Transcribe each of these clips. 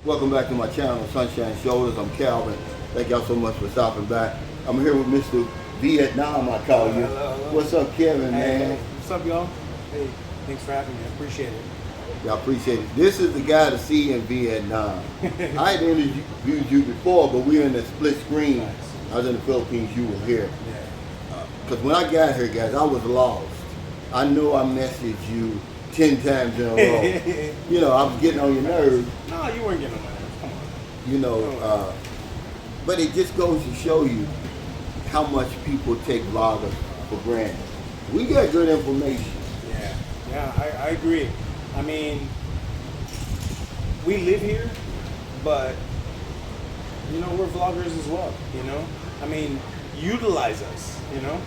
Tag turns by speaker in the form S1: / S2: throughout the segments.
S1: Welcome back to my channel, Sunshine Shoulders. I'm Calvin. Thank y'all so much for stopping by. I'm here with Mr. Vietnam, I call you.
S2: Hello.
S1: What's up, Kevin,
S2: Hey,
S1: man?
S2: what's up, y'all? Hey, thanks for having me. I appreciate it.
S1: Y'all appreciate it. This is the guy to see in Vietnam. I had interviewed you before, but we were in a split screen.
S2: Nice.
S1: I was in the Philippines, you were here.
S2: Yeah.
S1: Because when I got here, guys, I was lost. I know I messaged you 10 times in a row. You know, I was getting on your nerves.
S2: No, you weren't getting on my nerves. Come on.
S1: You know, but it just goes to show you how much people take vloggers for granted. We got good information.
S2: Yeah, I agree. I mean, we live here, but, you know, we're vloggers as well, you know? I mean, utilize us, you know?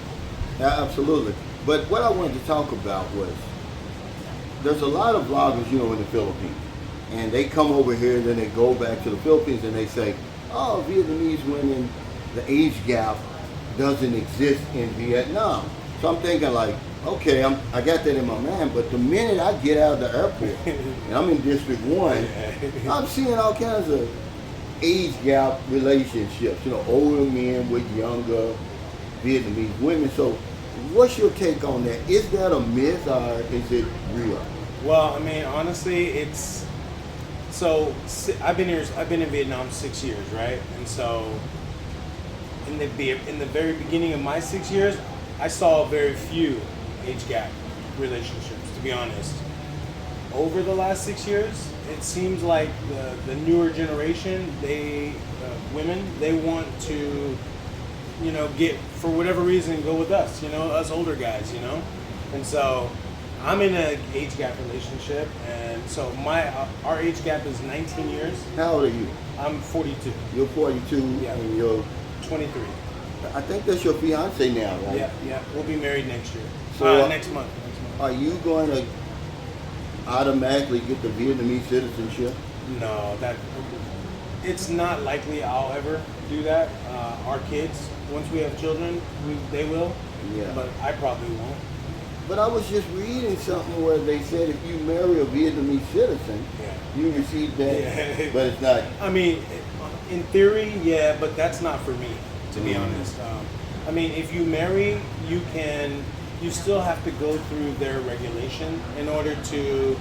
S1: Yeah, absolutely. But what I wanted to talk about was, there's a lot of vloggers, you know, in the Philippines. And they come over here and then they go back to the Philippines and they say, oh, Vietnamese women, the age gap doesn't exist in Vietnam. So I'm thinking like, okay, I got that in my mind, but the minute I get out of the airport and I'm in District 1, I'm seeing all kinds of age gap relationships, you know, older men with younger Vietnamese women. So what's your take on that? Is that a myth or is it real?
S2: Well, I mean, honestly, it's... So, I've been in Vietnam 6 years, right? And so, in the very beginning of my 6 years, I saw very few age gap relationships, to be honest. Over the last 6 years, it seems like the newer generation, women, they want to, you know, for whatever reason, go with us, you know, us older guys, you know? And so, I'm in an age gap relationship, and so our age gap is 19 years.
S1: How old are you?
S2: I'm 42.
S1: You're 42
S2: Yeah.
S1: and you're...
S2: 23.
S1: I think that's your fiance now, right?
S2: Yeah. We'll be married next year.
S1: So,
S2: Next month.
S1: Are you going to automatically get the Vietnamese citizenship?
S2: No, it's not likely I'll ever do that. Our kids, once we have children, they will.
S1: Yeah.
S2: But I probably won't.
S1: But I was just reading something where they said if you marry a Vietnamese citizen, you receive that,
S2: Yeah.
S1: but it's not.
S2: I mean, in theory, yeah, but that's not for me, to be honest. I mean, if you marry, you still have to go through their regulation in order to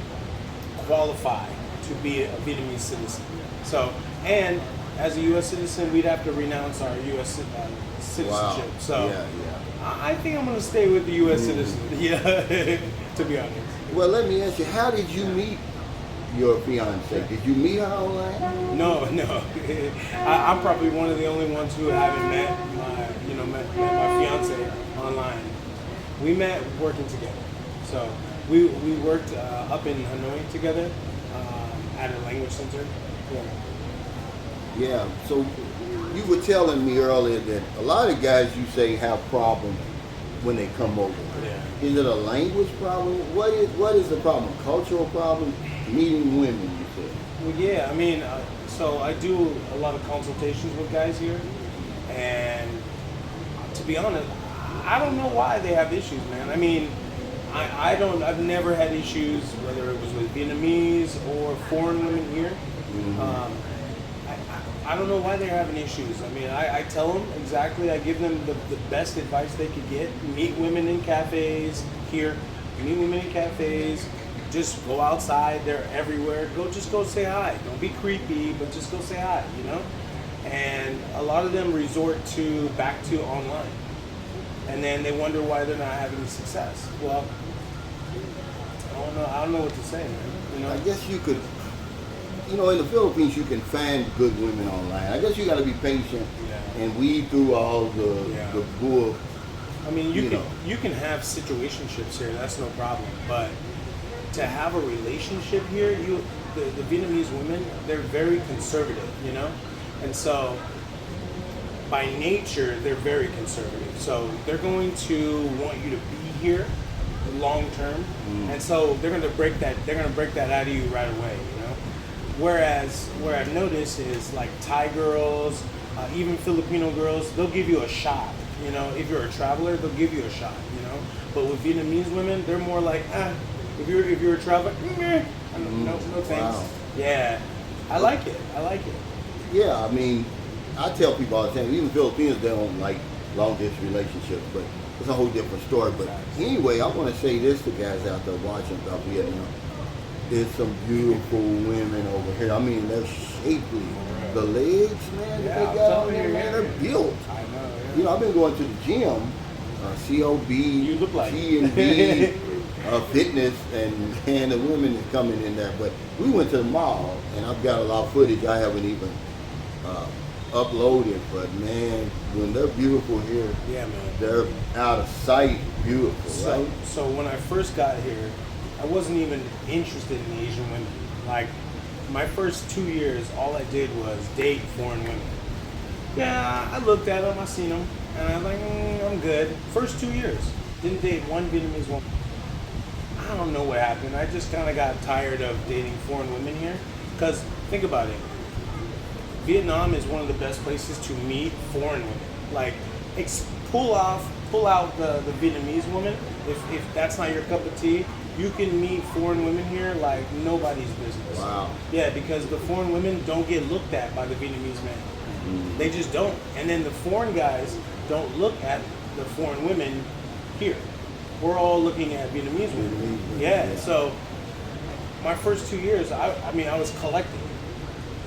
S2: qualify to be a Vietnamese citizen. So, and as a U.S. citizen, we'd have to renounce our U.S. citizenship.
S1: Wow.
S2: So,
S1: Yeah.
S2: I think I'm going to stay with the U.S. citizen. Yeah, to be honest.
S1: Well, let me ask you, how did you meet your fiance? Did you meet her online?
S2: No. I'm probably one of the only ones who haven't met my fiance online. We met working together. So we worked up in Hanoi together at a language center.
S1: Yeah. So you were telling me earlier that a lot of guys you say have problems when they come over.
S2: Yeah.
S1: Is it a language problem? What is the problem? Cultural problem? Meeting women, you said.
S2: Well, yeah. I mean, so I do a lot of consultations with guys here, and to be honest, I don't know why they have issues, man. I mean, I've never had issues, whether it was with Vietnamese or foreign women here.
S1: Mm-hmm.
S2: I don't know why they're having issues. I mean, I tell them exactly, I give them the best advice they could get. Meet women in cafes here, meet women in cafes, just go outside, they're everywhere. Just go say hi. Don't be creepy, but just go say hi, you know? And a lot of them resort back to online. And then they wonder why they're not having success. Well, I don't know what to say, man. You know?
S1: I guess you could, you know, in the Philippines you can find good women online. I guess you got to be patient and weed through all the bull.
S2: I mean, you can have situationships here. That's no problem. But to have a relationship here, the Vietnamese women, they're very conservative, you know, and so by nature they're very conservative. So they're going to want you to be here long term, and so they're going to break that. They're going to break that out of you right away, you know. Whereas what I've noticed is like Thai girls, even Filipino girls, they'll give you a shot. You know, if you're a traveler, they'll give you a shot. You know, but with Vietnamese women, they're more like, if you're a traveler, no thanks.
S1: Wow.
S2: Yeah, I like it. I like it.
S1: Yeah, I mean, I tell people all the time, even Filipinos, they don't like long distance relationships, but it's a whole different story. But anyway, I want to say this to guys out there watching about Vietnam. There's some beautiful women over here. I mean, they're shapely. The legs, man, that they got on there, man, they're built.
S2: I know. Yeah.
S1: You know, I've been going to the gym, COB,
S2: You look like
S1: T&B, fitness, and the women is coming in there. But we went to the mall, and I've got a lot of footage I haven't even uploaded. But man, when they're beautiful here,
S2: Yeah, man.
S1: they're out of sight beautiful, right?
S2: So when I first got here, I wasn't even interested in Asian women. Like, my first 2 years, all I did was date foreign women. Yeah, I looked at them, I seen them, and I was like, I'm good. First 2 years, didn't date one Vietnamese woman. I don't know what happened. I just kind of got tired of dating foreign women here. Because, think about it. Vietnam is one of the best places to meet foreign women. Like, pull out the Vietnamese woman. If that's not your cup of tea, you can meet foreign women here like nobody's business.
S1: Wow.
S2: Yeah, because the foreign women don't get looked at by the Vietnamese men.
S1: Mm.
S2: They just don't. And then the foreign guys don't look at the foreign women here. We're all looking at Vietnamese women. Yeah, so my first 2 years, I mean, I was collecting.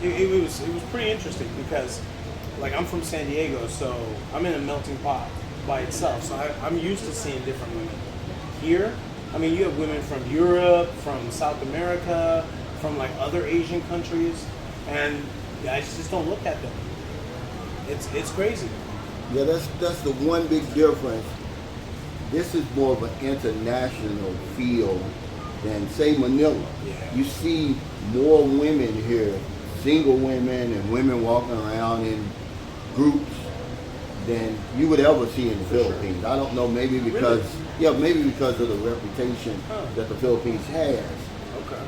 S2: It was pretty interesting because, like, I'm from San Diego, so I'm in a melting pot by itself. So I'm used to seeing different women. Here, I mean, you have women from Europe, from South America, from like other Asian countries, and guys just don't look at them. It's crazy.
S1: Yeah, that's the one big difference. This is more of an international feel than, say, Manila.
S2: Yeah.
S1: You see more women here, single women and women walking around in groups than you would ever see in the Philippines. I don't know, maybe because maybe because of the reputation that the Philippines has.
S2: Okay.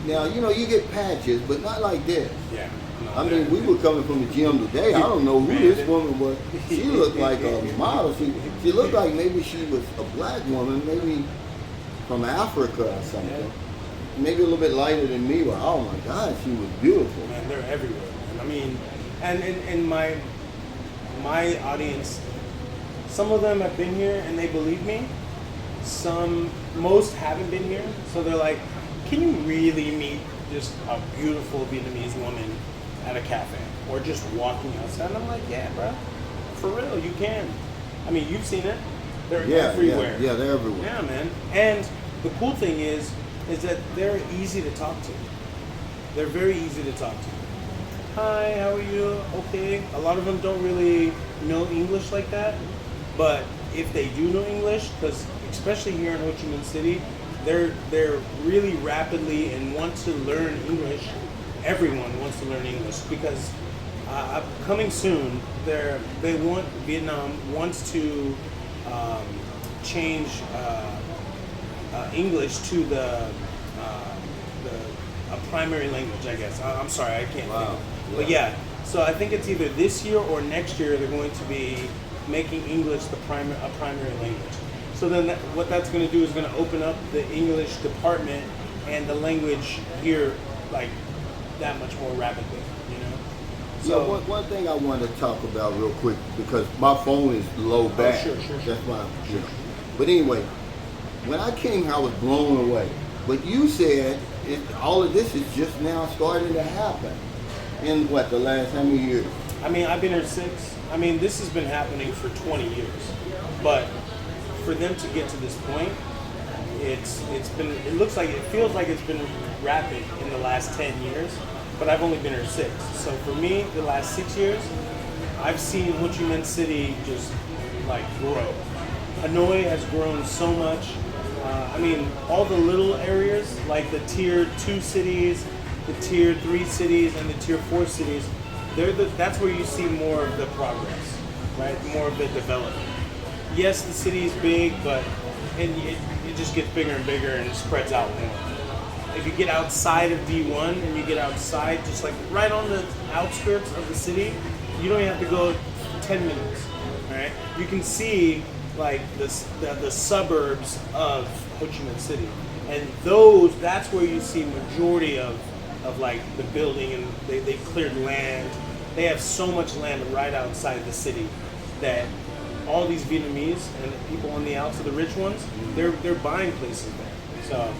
S1: Now, you know, you get patches, but not like this.
S2: Yeah. No,
S1: I mean, we were coming from the gym today. I don't know who this woman was. She looked like a model. She looked like maybe she was a black woman, maybe from Africa or something. Maybe a little bit lighter than me, but oh my God, she was beautiful.
S2: Man, they're everywhere. I mean, and my audience, some of them have been here and they believe me. Most haven't been here, so they're like, "Can you really meet just a beautiful Vietnamese woman at a cafe or just walking outside?" And I'm like, "Yeah, bro, for real, you can." I mean, you've seen it. They're everywhere.
S1: Yeah, they're everywhere.
S2: Yeah, man. And the cool thing is that they're easy to talk to. They're very easy to talk to. Hi, how are you? Okay. A lot of them don't really know English like that, but if they do know English, because especially here in Ho Chi Minh City, they're really rapidly and want to learn English. Everyone wants to learn English because coming soon, Vietnam wants to change English to a primary language, I guess. I'm sorry, I can't think. But yeah, so I think it's either this year or next year they're going to be making English a primary language. So then what that's going to do is going to open up the English department and the language here like that much more rapidly, you know?
S1: So one thing I want to talk about real quick, because my phone is low back.
S2: Sure.
S1: That's why. Sure. But anyway, when I came here, I was blown away. But you said all of this is just now starting to happen. In what, the last how many years?
S2: I mean, I've been here 6. I mean, this has been happening for 20 years. But for them to get to this point, it feels like it's been rapid in the last 10 years, but I've only been here 6. So for me, the last 6 years, I've seen Ho Chi Minh City just like grow. Hanoi has grown so much. I mean, all the little areas, like the tier 2 cities, the tier 3 cities, and the tier 4 cities, that's where you see more of the progress, right? More of the development. Yes, the city is big, but it just gets bigger and bigger and it spreads out more. If you get outside of D1 and you get outside, just like right on the outskirts of the city, you don't even have to go 10 minutes, right? You can see like the suburbs of Ho Chi Minh City, and that's where you see majority of of like the building, and they cleared land. They have so much land right outside the city that all these Vietnamese and people on the outs of the rich ones, they're buying places there. So,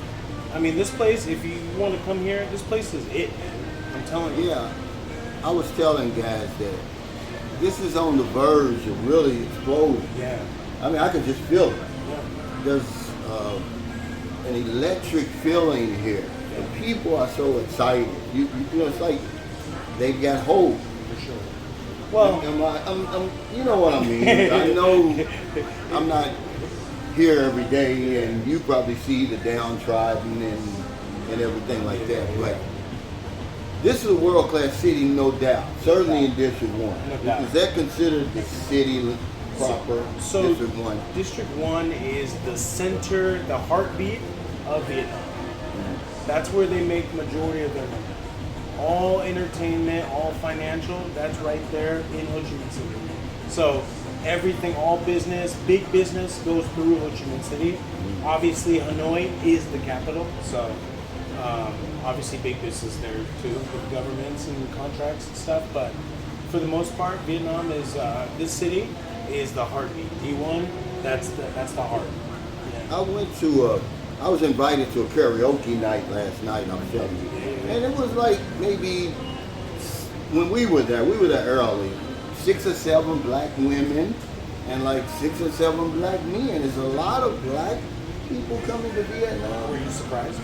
S2: I mean, this place, if you want to come here, this place is it, man. I'm telling you.
S1: Yeah, I was telling guys that this is on the verge of really exploding.
S2: Yeah.
S1: I mean, I could just feel it.
S2: Yeah.
S1: There's an electric feeling here.
S2: Yeah.
S1: The people are so excited. You know, it's like they've got hope.
S2: For sure. Well,
S1: You know what I mean. I know I'm not here every day, and you probably see the downtrodden and everything like that. But this is a world-class city, no doubt. Certainly in District 1.
S2: No doubt.
S1: Is that considered the city proper?
S2: So
S1: District 1?
S2: District 1 is the center, the heartbeat of Vietnam. That's where they make majority of their money. All entertainment, all financial, that's right there in Ho Chi Minh City. So everything, all business, big business goes through Ho Chi Minh City. Obviously Hanoi is the capital, so obviously big business there too, with governments and contracts and stuff. But for the most part, Vietnam is, this city is the heartbeat. D1, that's the heart. Yeah.
S1: I was invited to a karaoke night last night, I'm telling you. And it was like maybe, when we were there early, 6 or 7 black women and like 6 or 7 black men. There's a lot of black people coming to Vietnam.
S2: Were you surprised?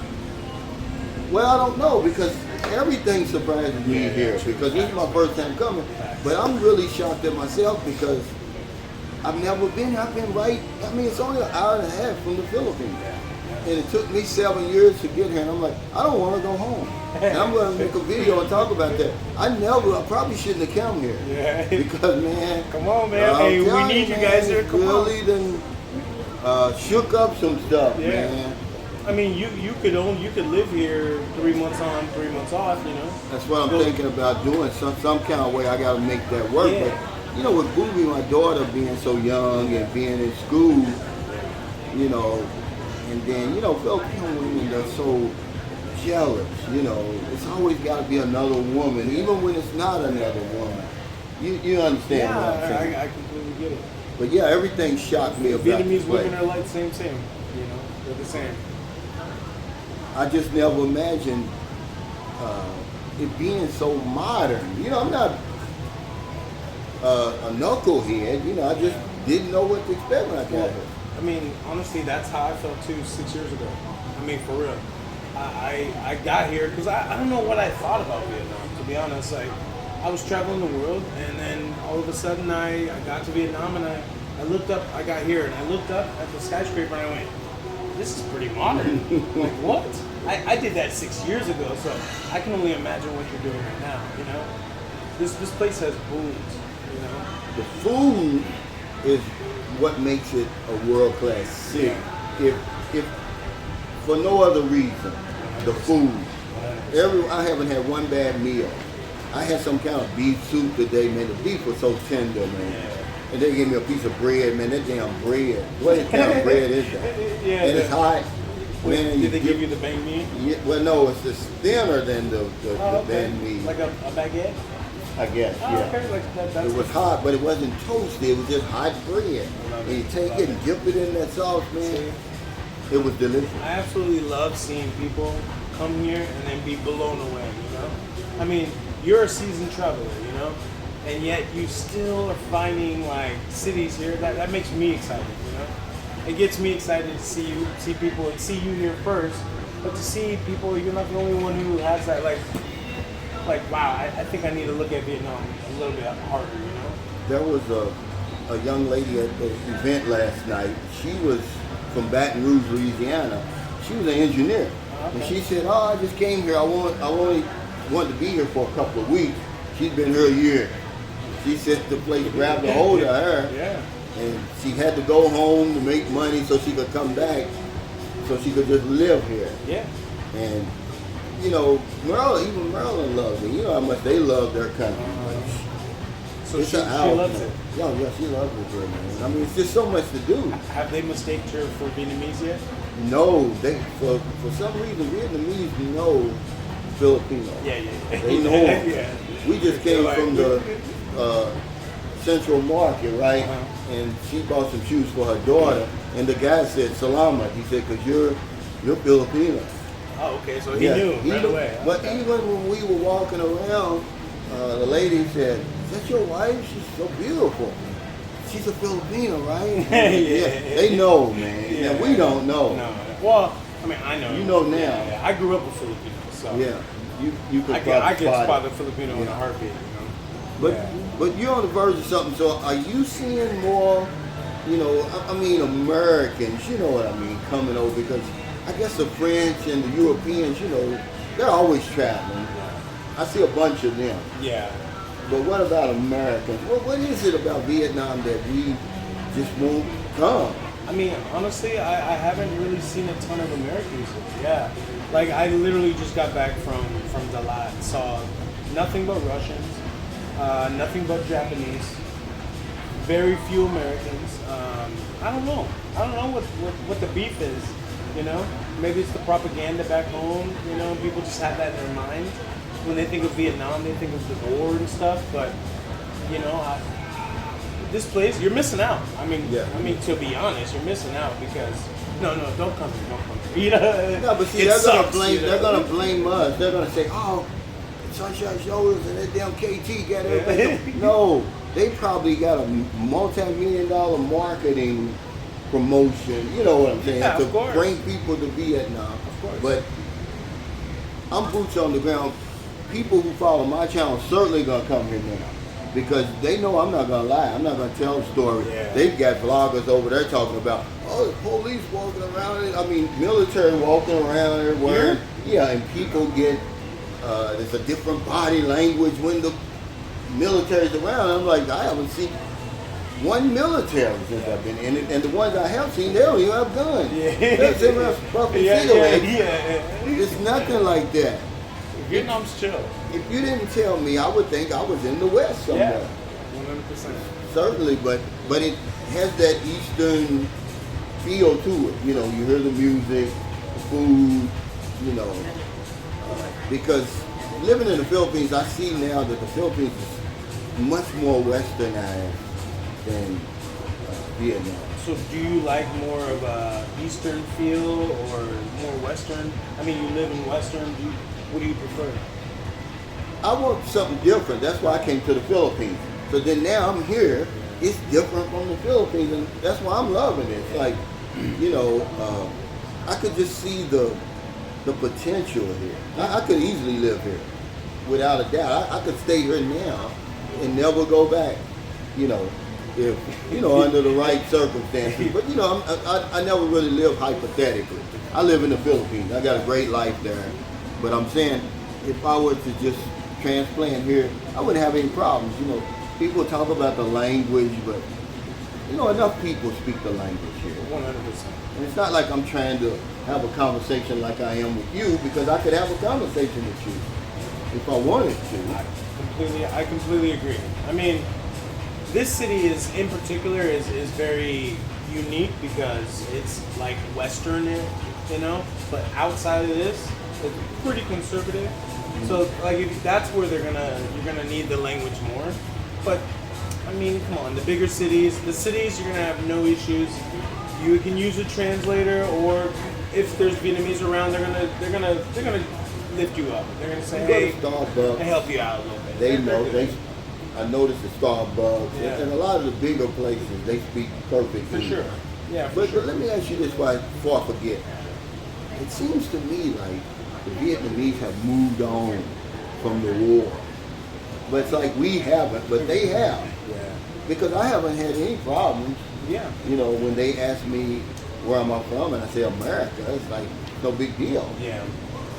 S1: Well, I don't know, because everything surprises me here, because this is my first time coming. But I'm really shocked at myself because I've never been here. I've been it's only an hour and a half from the Philippines. And it took me 7 years to get here, and I'm like, I don't want to go home. And I'm going to make a video and talk about that. I probably shouldn't have come here.
S2: Yeah.
S1: Because, man.
S2: Come on, man. Hey, we need you guys here. Come
S1: really
S2: on.
S1: Done shook up some stuff,
S2: Yeah.
S1: man.
S2: I mean, you could live here 3 months on, 3 months off, you know.
S1: That's what I'm thinking about doing. Some kind of way I got to make that work.
S2: Yeah.
S1: But, you know, with Booby, my daughter being so young and being in school, you know, and then, you know, Filipino women are so jealous, you know. It's always got to be another woman, even when it's not another woman. You understand what I'm saying?
S2: I completely get it.
S1: But yeah, everything shocked me about
S2: Vietnamese
S1: the place.
S2: women are like same, you know. They're the same.
S1: I just never imagined it being so modern. You know, I'm not a knucklehead. You know, I just didn't know what to expect when I got here.
S2: I mean, honestly, that's how I felt too 6 years ago. I mean, for real. I got here because I don't know what I thought about Vietnam, to be honest. Like, I was traveling the world, and then all of a sudden I got to Vietnam, and I looked up, I got here, and I looked up at the skyscraper, and I went, this is pretty modern. Like, what? I did that 6 years ago, so I can only imagine what you're doing right now, you know? This place has booms, you know?
S1: The food is what makes it a world-class city. If for no other reason, the food. I haven't had one bad meal. I had some kind of beef soup today, man. The beef was so tender, man. Yeah. And they gave me a piece of bread, man. That damn bread. What kind of bread is that?
S2: Yeah,
S1: and it's hot.
S2: Man, did they give you the banh mi?
S1: Yeah, well, no, it's just thinner than the
S2: okay.
S1: banh mi.
S2: Like a baguette?
S1: I guess,
S2: oh,
S1: yeah.
S2: Okay. Like that's
S1: it was hot, but it wasn't toasty. It was just hot bread. And you take it and dip it in that sauce, man. See? It was delicious.
S2: I absolutely love seeing people come here and then be blown away, you know? I mean, you're a seasoned traveler, you know? And yet you still are finding like cities here. That makes me excited, you know? It gets me excited to see people and see you here first, but to see people, you're not the only one who has that like wow, I think I need to look at Vietnam a little bit harder, you know?
S1: There was a young lady at the event last night. She was from Baton Rouge, Louisiana. She was an engineer. Okay. And she said, I just came here. I only wanted to be here for a couple of weeks. She's been here a year. She said the place grabbed a hold of her.
S2: Yeah. And
S1: she had to go home to make money so she could come back, so she could just live here.
S2: Yeah.
S1: And, you know, Maryland loves it. You know how much they love their country.
S2: So she loves it.
S1: Yeah, she loves it there, man. I mean, it's just so much to do.
S2: Have they mistaked her for Vietnamese yet?
S1: No, for some reason Vietnamese know Filipino.
S2: Yeah.
S1: They know 'em.
S2: Yeah.
S1: We just came
S2: Like-
S1: from the Central Market, right?
S2: Uh-huh.
S1: And she bought some shoes for her daughter, and the guy said, "Salamat." He said, "Cause you're Filipino."
S2: Oh, okay. So he knew right
S1: knew.
S2: away.
S1: But
S2: Okay.
S1: even when we were walking around, the lady said, "Is that your wife? She's so beautiful. She's a Filipino, right?"
S2: Yeah.
S1: They know, man.
S2: Yeah.
S1: Now we don't know.
S2: No. Well, I mean, I know.
S1: You know now.
S2: Yeah. I grew up a Filipino, so
S1: Yeah, you could
S2: I can spot a Filipino in a heartbeat. You know.
S1: But
S2: Yeah.
S1: but you're on the verge of something. So are you seeing more? You know, I mean, Americans. You know what I mean, coming over because I guess the French and the Europeans. You know, they're always traveling. I see a bunch of them.
S2: Yeah.
S1: But what about Americans? What is it about Vietnam that we just won't come?
S2: I mean, honestly, I haven't really seen a ton of Americans. Yeah. Like, I literally just got back from Dalat. Saw nothing but Russians, nothing but Japanese, very few Americans. I don't know. I don't know what the beef is, you know? Maybe it's the propaganda back home, you know? People just have that in their mind. When they think of Vietnam, they think of the war and stuff, but, you know, this place, you're missing out. I mean, to be honest, you're missing out because no, don't come here, don't come here. You know,
S1: No, but see,
S2: it
S1: they're
S2: sucks,
S1: gonna blame.
S2: you know?
S1: They're gonna blame us. They're gonna say, "Oh, Sunshine Shoulders and that damn KT got everything." No, they probably got a multi-million-dollar marketing promotion. You know what I'm saying?
S2: Yeah,
S1: to
S2: of course.
S1: bring people to Vietnam.
S2: Of course.
S1: But I'm boots on the ground. People who follow my channel certainly gonna come here now. Because they know I'm not gonna lie, I'm not gonna tell a story.
S2: Yeah.
S1: They've got vloggers over there talking about, oh, the police walking around. I mean, military walking around there wearing, and people get, there's a different body language when the military's around. I'm like, I haven't seen one military since I've been in it, and the ones I have seen, they don't even have guns. They're sitting around puffing cigarettes. It's nothing like that.
S2: Vietnam's chill.
S1: If you didn't tell me, I would think I was in the West somewhere.
S2: Yeah, 100%.
S1: Certainly, but it has that Eastern feel to it. You know, you hear the music, the food, you know. Because living in the Philippines, I see now that the Philippines is much more westernized than Vietnam.
S2: So do you like more of a Eastern feel or more Western? I mean, you live in Western. What do you prefer?
S1: I want something different. That's why I came to the Philippines. So then now I'm here. It's different from the Philippines, and that's why I'm loving it. It's like, you know, I could just see the potential here. I could easily live here, without a doubt. I could stay here now and never go back. You know, if under the right circumstances. But you know, I never really live hypothetically. I live in the Philippines. I got a great life there. But I'm saying, if I were to just transplant here, I wouldn't have any problems. You know, people talk about the language, but you know, enough people speak the language here.
S2: 100%.
S1: And it's not like I'm trying to have a conversation like I am with you, because I could have a conversation with you if I wanted to.
S2: I completely agree. I mean, this city in particular is very unique because it's like Western, you know, but outside of this, it's pretty conservative. So like if that's where you're gonna need the language more. But I mean, come on, the bigger cities, you're gonna have no issues. You can use a translator, or if there's Vietnamese around, they're gonna lift you up. They're gonna say, hey,
S1: Starbucks,
S2: and help you out a little bit.
S1: They know. I noticed at Starbucks and a lot of the bigger places, they speak perfect
S2: For
S1: English.
S2: sure. Yeah,
S1: But let me ask you this before I forget. It seems to me like the Vietnamese have moved on from the war. But it's like we haven't, but they have.
S2: Yeah.
S1: Because I haven't had any problems.
S2: Yeah.
S1: You know, when they ask me where am I from and I say America, it's like no big deal.
S2: Yeah.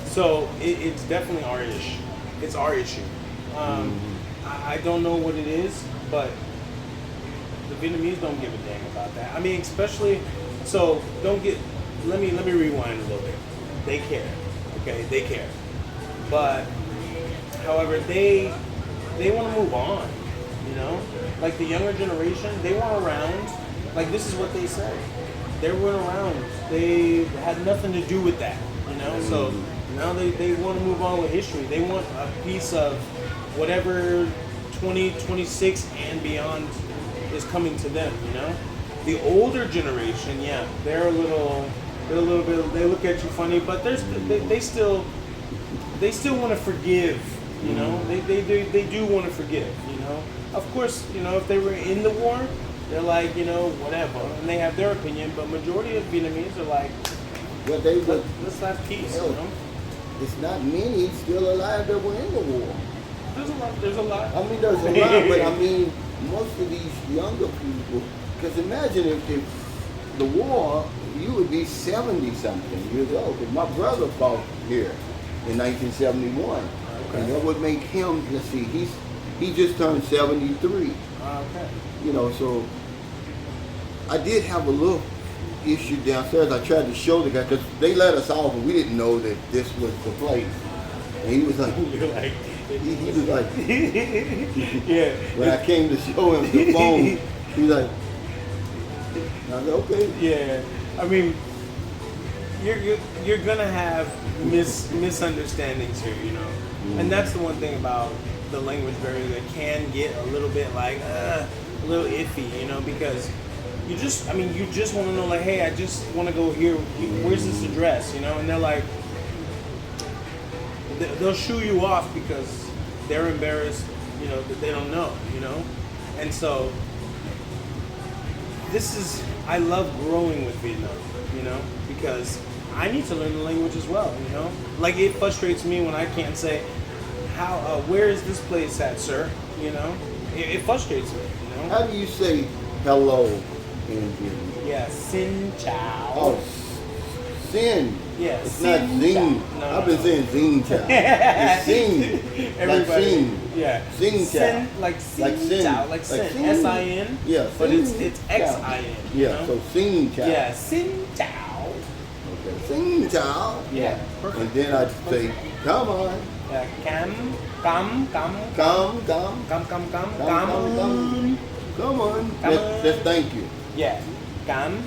S2: So it's definitely our issue. It's our issue. I don't know what it is, but the Vietnamese don't give a dang about that. I mean, especially, so let me rewind a little bit. They care, okay? They care. But, however, they want to move on, you know? Like the younger generation, they weren't around. Like this is what they say. They weren't around. They had nothing to do with that, you know? So Now they want to move on with history. They want a piece of whatever 2026 and beyond is coming to them. The older generation, yeah, they're a little bit. They look at you funny, but they still want to forgive. They do want to forgive. Of course, if they were in the war, they're like, whatever, and they have their opinion. But majority of Vietnamese are like,
S1: Well,
S2: let's have peace.
S1: hell, it's not many still alive that were in the war.
S2: There's a lot.
S1: I mean, there's a lot, but I mean, most of these younger people, because imagine if the war, you would be 70-something years old. Because my brother fought here in 1971.
S2: Okay.
S1: And that would make him, let's see, he just turned 73.
S2: Okay.
S1: So I did have a little issue downstairs. I tried to show the guy, because they let us off and we didn't know that this was the place. And he was like,
S2: You're like,
S1: he was like,
S2: yeah.
S1: when I came to show him the phone, he was like, I said, okay.
S2: Yeah. I mean, you're gonna have misunderstandings here, and that's the one thing about the language barrier that can get a little bit like a little iffy, because you just want to know, like, hey, I just want to go here. Where's this address, and they're like, they'll shoo you off because they're embarrassed, that they don't know, and so I love growing with Vietnam, because I need to learn the language as well, like it frustrates me when I can't say where is this place at, sir, it frustrates me,
S1: How do you say hello in Vietnamese?
S2: Yeah, xin chào.
S1: Oh, sin.
S2: Yeah,
S1: it's
S2: sin
S1: not zing.
S2: chow. No,
S1: I've been saying zing chow. It's sing.
S2: Everybody,
S1: like sing.
S2: Yeah,
S1: Sing chow.
S2: Sin, like sin,
S1: Like sin.
S2: chow, like
S1: Like
S2: sin,
S1: sin.
S2: S-I-N.
S1: Yeah,
S2: but
S1: sin
S2: it's
S1: chow.
S2: X-I-N.
S1: Yeah, so sing chow.
S2: Yeah, sin chow.
S1: Okay, sing chow.
S2: Yeah, perfect.
S1: And then I'd say, come on.
S2: Yeah, come.
S1: Come. Come on. That's thank you.
S2: Yeah, cam,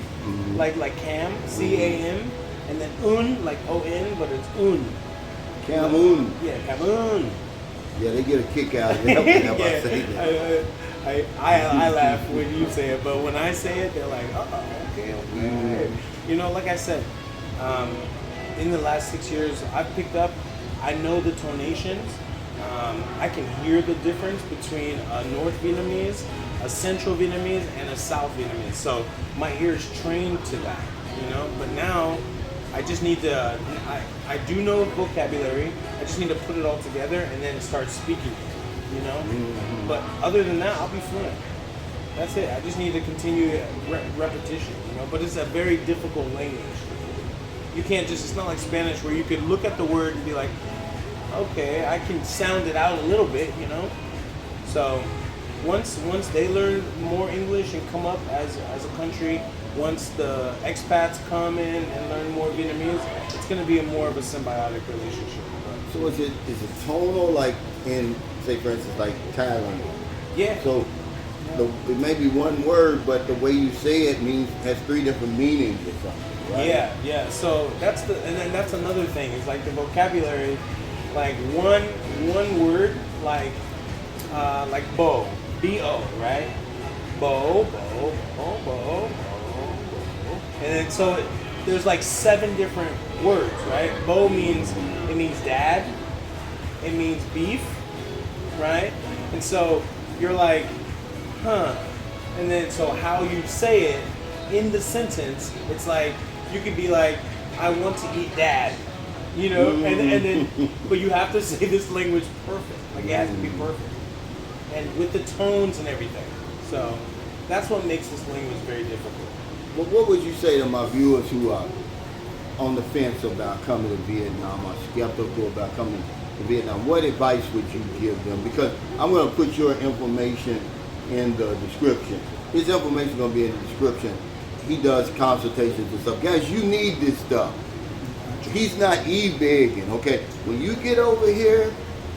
S2: like cam, C-A-M, and then like O-N, but it's
S1: Camoon.
S2: Yeah, camoon.
S1: Yeah, they get a kick out of it whenever I say that.
S2: I laugh when you say it, but when I say it, they're like, okay. Like I said, in the last 6 years, I've picked up, I know the tonations. I can hear the difference between a North Vietnamese, a Central Vietnamese, and a South Vietnamese. So my ear's trained to that, But now, I just need to, I do know vocabulary, I just need to put it all together and then start speaking it,
S1: Mm-hmm.
S2: But other than that, I'll be fluent. That's it. I just need to continue repetition, But it's a very difficult language. You can't it's not like Spanish where you can look at the word and be like, okay, I can sound it out a little bit, So once they learn more English and come up as a country, once the expats come in and learn more Vietnamese, it's going to be more of a symbiotic relationship.
S1: So is it tonal, like in, say for instance, like Thailand?
S2: Yeah.
S1: So it may be one word, but the way you say it has 3 different meanings or something, right?
S2: Yeah. So and then that's another thing. It's like the vocabulary, like one word, like bow, B-O, right? Bow. And then so there's like 7 different words, right? Bow means dad, it means beef, right? And so you're like, and then so how you say it in the sentence, it's like you could be like, I want to eat dad, and then but you have to say this language perfect, like it has to be perfect, and with the tones and everything. So that's what makes this language very difficult.
S1: But what would you say to my viewers who are on the fence about coming to Vietnam or skeptical about coming to Vietnam? What advice would you give them? Because I'm going to put your information in the description. His information is going to be in the description. He does consultations and stuff. Guys, you need this stuff. He's not e-begging, okay? When you get over here,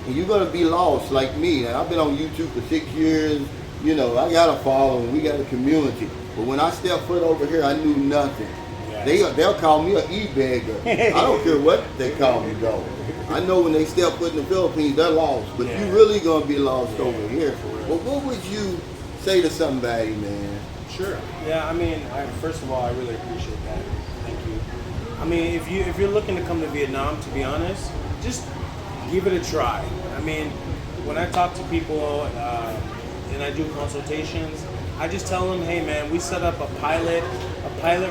S1: and you're going to be lost like me. And I've been on YouTube for 6 years. I got a following. We got a community. But when I stepped foot over here, I knew nothing.
S2: Yeah.
S1: They'll call me an e-beggar. I don't care what they call me though. I know when they step foot in the Philippines, they're lost. But
S2: Yeah.
S1: you really gonna be lost
S2: Yeah,
S1: over here.
S2: for real.
S1: But what would you say to somebody, man?
S2: Sure. Yeah. I mean, first of all, I really appreciate that. Thank you. I mean, if you're looking to come to Vietnam, to be honest, just give it a try. I mean, when I talk to people and I do consultations, I just tell them, hey man, we set up a pilot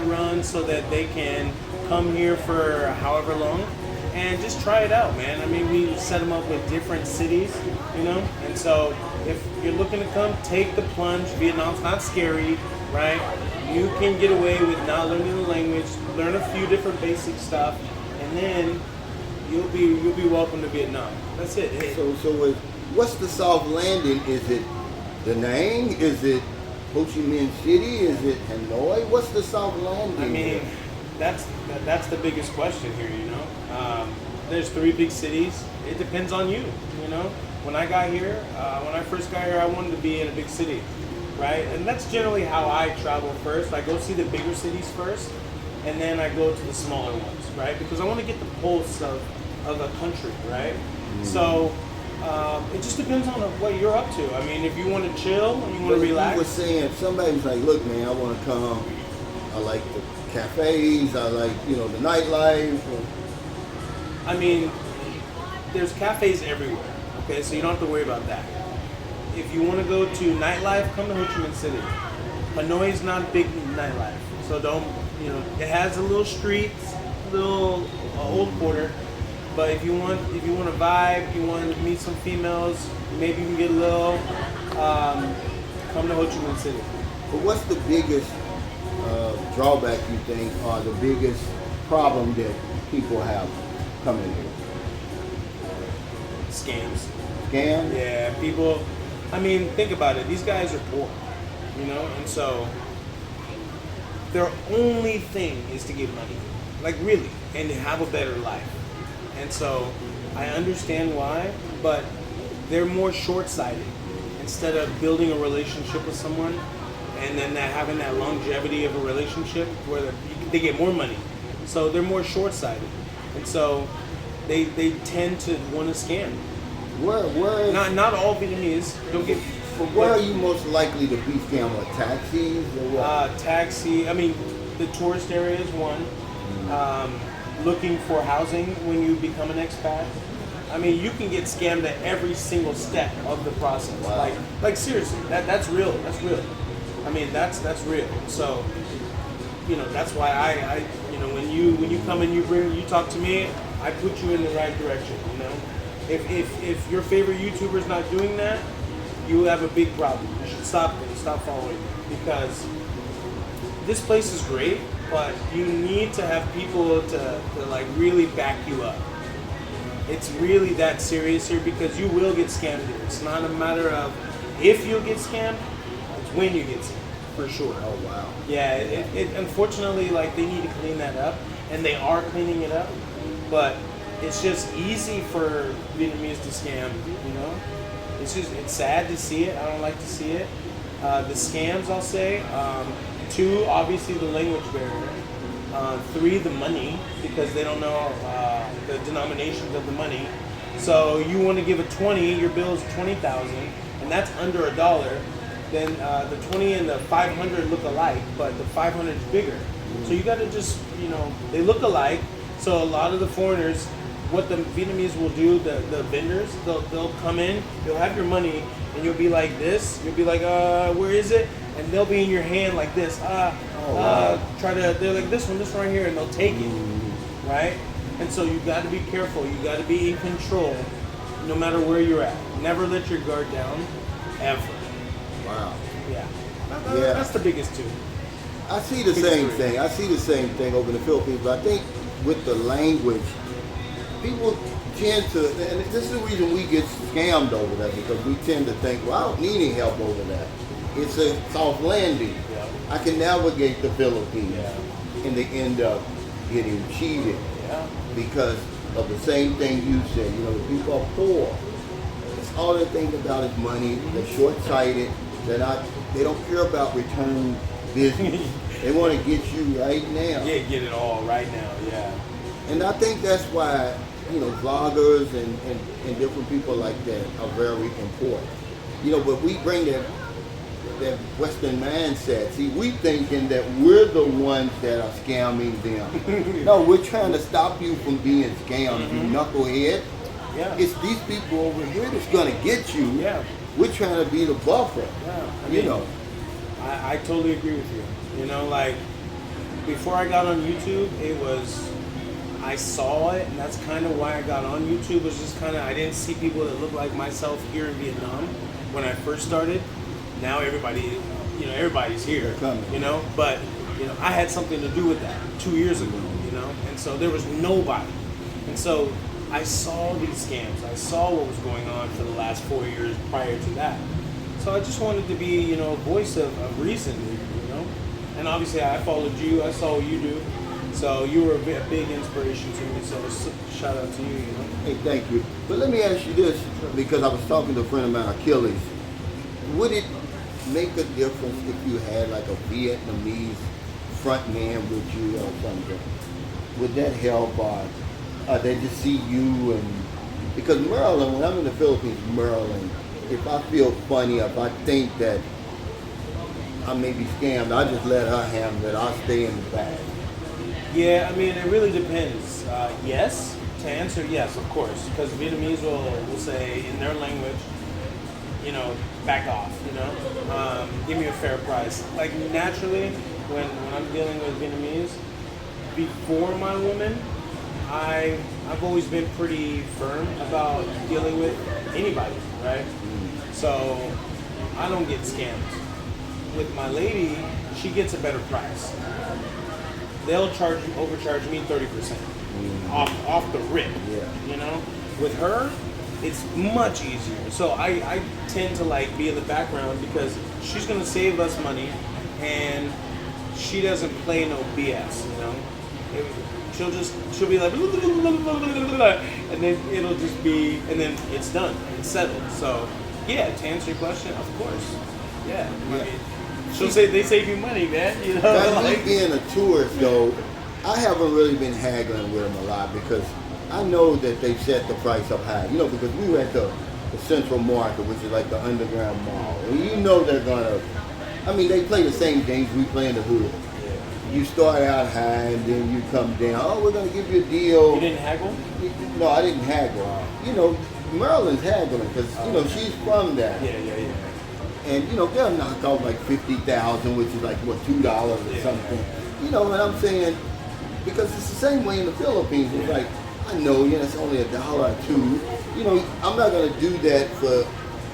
S2: run so that they can come here for however long and just try it out, man. I mean, we set them up with different cities, you know? And so if you're looking to come, take the plunge. Vietnam's not scary, right? You can get away with not learning the language, learn a few different basic stuff, and then you'll be welcome to Vietnam. That's it.
S1: What's the soft landing? Is it Da Nang? Is it Ho Chi Minh City? Is it Hanoi? What's the soft landing?
S2: I mean, that's the biggest question here, you know. There's 3 big cities. It depends on you, you know. When I got here, when I first got here, I wanted to be in a big city, right? And that's generally how I travel first. I go see the bigger cities first, and then I go to the smaller ones, right? Because I want to get the pulse of a country, right? So it just depends on what you're up to. I mean, if you want to chill and you want to relax.
S1: You were saying, somebody was like, look man, I want to come. I like the cafes. I like, the nightlife.
S2: I mean, there's cafes everywhere, okay? So you don't have to worry about that. If you want to go to nightlife, come to Ho Chi Minh City. Hanoi is not big nightlife, so don't, it has a little streets, little old quarter. But if you want to vibe, you want to meet some females, maybe you can get a little, come to Ho Chi Minh City.
S1: But what's the biggest drawback you think, or the biggest problem that people have coming here?
S2: Scams.
S1: Scams?
S2: Yeah, people, I mean, think about it. These guys are poor, and so their only thing is to get money, like really, and to have a better life. And so I understand why, but they're more short-sighted. Instead of building a relationship with someone and then having that longevity of a relationship where they get more money. So they're more short-sighted. And so they tend to want to scam.
S1: Where
S2: not all Vietnamese. Don't get.
S1: Where are you most likely to be scammed? Like taxis or what?
S2: Taxi. I mean, the tourist area is one. Looking for housing when you become an expat. I mean, you can get scammed at every single step of the process.
S1: Wow.
S2: Like seriously, that's real. That's real. I mean, that's real. So, that's why I when you come and you talk to me, I put you in the right direction. If your favorite YouTuber is not doing that, you have a big problem. You should stop following because this place is great. But you need to have people to like really back you up. It's really that serious here because you will get scammed here. It's not a matter of if you'll get scammed, it's when you get scammed, for sure.
S1: Oh wow.
S2: Yeah, it unfortunately, like, they need to clean that up, and they are cleaning it up, but it's just easy for Vietnamese to scam, It's sad to see it. I don't like to see it. The scams, I'll say. 2, obviously the language barrier. 3, the money, because they don't know the denominations of the money. So you want to give a 20, your bill is 20,000, and that's under $1. Then the 20 and the 500 look alike, but the 500 is bigger. So you got to just, they look alike. So a lot of the foreigners, what the Vietnamese will do, the vendors, they'll come in, they'll have your money, and you'll be like this. You'll be like, where is it? And they'll be in your hand like this. They're like this one right here, and they'll take it, right? And so you got to be careful. You got to be in control, no matter where you're at. Never let your guard down, ever.
S1: Wow.
S2: Yeah.
S1: Yeah.
S2: That's the biggest 2.
S1: I see the same thing. I see the same thing over in the Philippines. But I think with the language, people tend to, and this is the reason we get scammed over there, because we tend to think, well, I don't need any help over that. It's a soft landing.
S2: Yeah.
S1: I can navigate the Philippines, and they end up getting cheated because of the same thing you said. The people are poor. It's all they think about is money. They're short-sighted. They don't care about return business. They want to get you right now.
S2: Yeah, get it all right now. Yeah.
S1: And I think that's why, vloggers and different people like that are very important. But we bring that Western mindset. See, we thinking that we're the ones that are scamming them. No, we're trying to stop you from being scammed, you knucklehead.
S2: Yeah.
S1: It's these people over here that's gonna get you.
S2: Yeah.
S1: We're trying to be the buffer.
S2: Yeah. I totally agree with you. Like before I got on YouTube, I saw it, and that's kind of why I got on YouTube. Was just I didn't see people that look like myself here in Vietnam when I first started. Now everybody's here. But I had something to do with that 2 years ago. And so there was nobody, and so I saw these scams. I saw what was going on for the last 4 years prior to that. So I just wanted to be, a voice of reason, And obviously I followed you. I saw what you do. So you were a big inspiration to me. So shout out to you,
S1: Hey, thank you. But let me ask you this, because I was talking to a friend of mine, Achilles. Would it make a difference if you had like a Vietnamese front man with you or something? Would that help? They just see you because Maryland, when I'm in the Philippines, Maryland, if I feel funny, if I think that I may be scammed, I just let her handle it. I'll stay in the back.
S2: Yeah, it really depends. Yes, to answer, yes, of course, because Vietnamese will say in their language, back off, give me a fair price. Like naturally, when I'm dealing with Vietnamese, before my woman, I've always been pretty firm about dealing with anybody, right? So I don't get scammed. With my lady, she gets a better price. They'll overcharge me 30% off the rip.
S1: Yeah.
S2: With her, it's much easier. So I tend to be in the background because she's gonna save us money, and she doesn't play no BS. She'll be like, and then it'll just be, and then it's done, it's settled. So yeah, to answer your question, of course, yeah. They save you money, man.
S1: Me being a tourist, though, I haven't really been haggling with them a lot because I know that they set the price up high. Because we were at the Central Market, which is like the underground mall, and they're gonna. They play the same games we play in the hood. You start out high and then you come down. Oh, we're gonna give you a deal.
S2: You didn't haggle?
S1: No, I didn't haggle. Maryland's haggling because she's from there.
S2: Yeah.
S1: And they'll knock off like 50,000, which is like what, $2 or something. What I'm saying? Because it's the same way in the Philippines. It's like I know, it's only $1 or $2. I'm not gonna do that for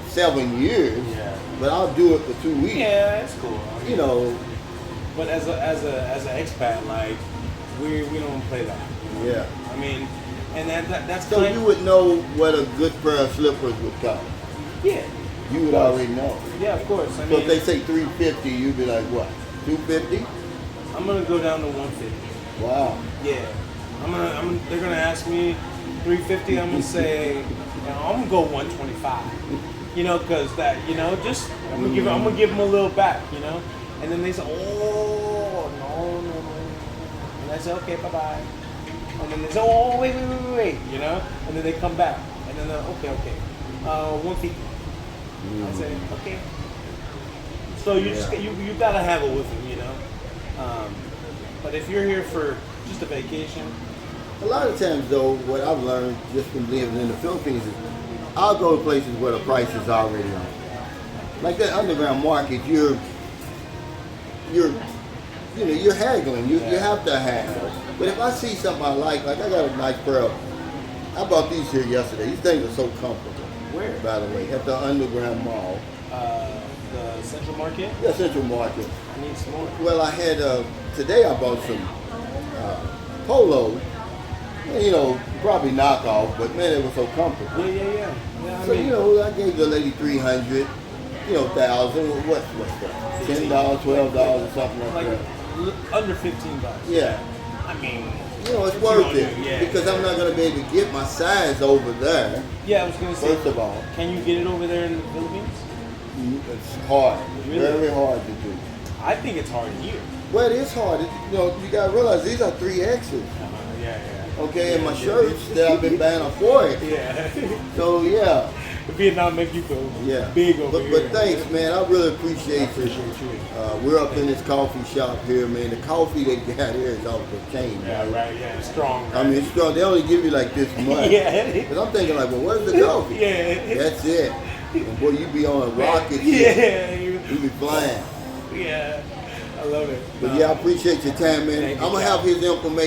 S1: 7 years.
S2: Yeah.
S1: But I'll do it for 2 weeks.
S2: Yeah, that's cool. But as an expat, we don't play that.
S1: Yeah.
S2: And that's
S1: so you would know what a good pair of slippers would cost.
S2: Yeah.
S1: You would already know.
S2: Yeah, of course.
S1: So if they say $350, you'd be like, what? $250?
S2: I'm gonna go down to $150.
S1: Wow.
S2: Yeah. They're gonna ask me $350. I'm gonna say, I'm gonna go $125. Because that, just I'm gonna give them a little back. And then they say, oh no. And I say, okay, bye bye. And then they say, oh wait. And then they come back. And then they're okay. 150. I say, okay. So you gotta have it with them, But if you're here for just a vacation,
S1: a lot of times though, what I've learned just from living in the Philippines is I'll go to places where the price is already on. Like that underground market, you're haggling. You have to haggle. But if I see something I like I got a nice pair of. I bought these here yesterday. These things are so comfortable.
S2: Where?
S1: By the way, at the underground mall.
S2: The Central Market?
S1: Yeah, Central Market.
S2: I need some more.
S1: Well, I had, today I bought some polos. Probably knockoff, but man, it was so comfortable.
S2: Yeah.
S1: So, I gave the lady 300, 1,000. What's that? $10, $12 or something like that.
S2: Under $15.
S1: Yeah. It's worth it because I'm not going to be able to get my size over there.
S2: Yeah, I was going to say.
S1: First of all,
S2: can you get it over there in the Philippines?
S1: It's hard.
S2: Really?
S1: Very hard to do.
S2: I think it's hard here.
S1: Well, it is hard. You know, you gotta realize these are 3X's.
S2: Yeah.
S1: Okay, and my
S2: Yeah.
S1: shirts that I've been buying are 4X.
S2: Yeah.
S1: So yeah,
S2: Vietnam make you feel big over
S1: but,
S2: here.
S1: But thanks, man. I really appreciate you.
S2: you.
S1: We're up in this coffee shop here, man. The coffee they got here is off the chain.
S2: Yeah, right. Yeah, it's strong. Right?
S1: I mean, it's strong. They only give you like this much.
S2: Yeah.
S1: But I'm thinking like, well, where's the coffee?
S2: Yeah.
S1: That's it. And boy, you be on a rocket.
S2: Yeah.
S1: You be flying.
S2: Yeah. I love it.
S1: But yeah, I appreciate your time, man.
S2: Thank you,
S1: I'm gonna
S2: Cal.
S1: have his information.